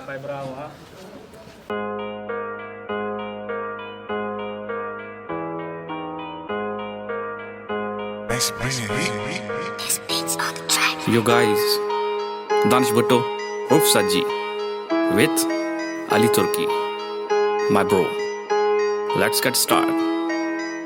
Vai bravo, ha? Yo guys, Danish Bhutto, Urf Saji, with Ali Turki, my bro. Let's get started.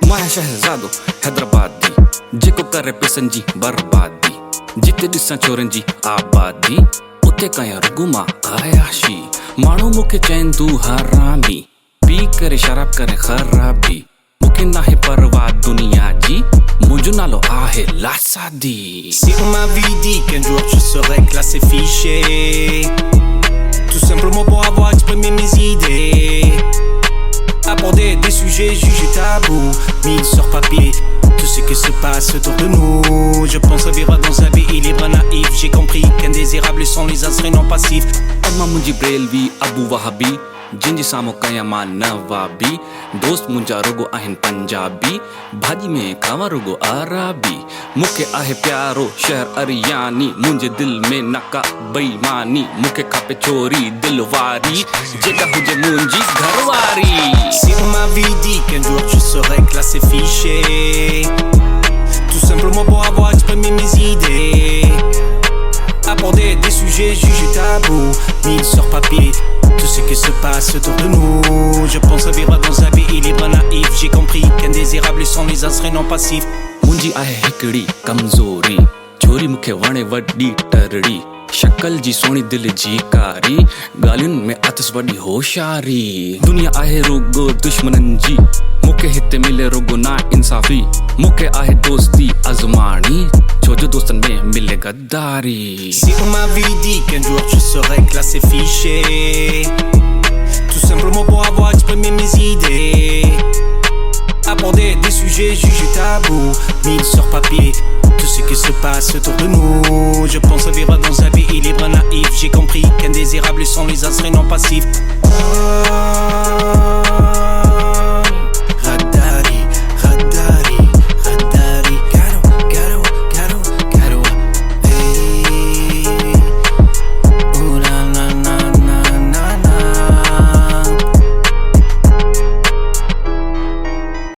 Maya Shahzado, Hyderabad di, Jiko kare pisan ji barbadi, Jitte dissa choren ji abadi, Utte kaya ruguma ayashi, Manu muke chain du harami, Pee kare sharab kare kharabi, Muke nahi parwa dunia ji, Munju nalo ahe lasadi. Si on m'avait dit qu'un jour je serais classé fiché, tout simplement pour avoir exprimé mes idées, aborder des sujets jugés tabous, mis sur papier tout ce qui se passe autour de nous. Je pense à vivre dans un pays libre naïf. J'ai compris qu'indésirables sont les astres non passifs. Amma munji Brailvi Abu Wahabi, Jinji samo kayama Nawabi, Dost munja rogo ahin Punjabi, Bhaji mein khawa rogo Arabi, Muke ahe pyaro sheher Aryani, Munje dil mein naka beimani, Muke kape chori dilwari, Jega huje munji gharwari. Si on m'avait dit qu'un jour je serais classé fiché, tout simplement pour avoir exprimé mes idées, aborder des sujets jugés tabous, mis sur papier tout ce qui se passe autour de nous. Je pense à vivre dans un pays libre naïf. J'ai compris qu'indésirables sont les astres non passifs. Munji ahe hikdi kamzori, Chori muke vane vaddi tardi, Shakal ji soni dil jikari, Galin mein atas vadi hoshari. Dunia ahe rogo dushmanan ji, Muke hitte mile rogo na insafi, Muke ahe dosti azmani, Chojo dostan mein mile gaddari. Si on m'avait dit qu'un jour je serais classé fiché, tout simplement pour avoir exprimé mes idées, aborder des sujets jugés tabous, mis sur papier tout ce qui se passe autour de nous. Je pense à vivre dans un pays libre naïf. J'ai compris qu'indésirables sont les astres non passifs.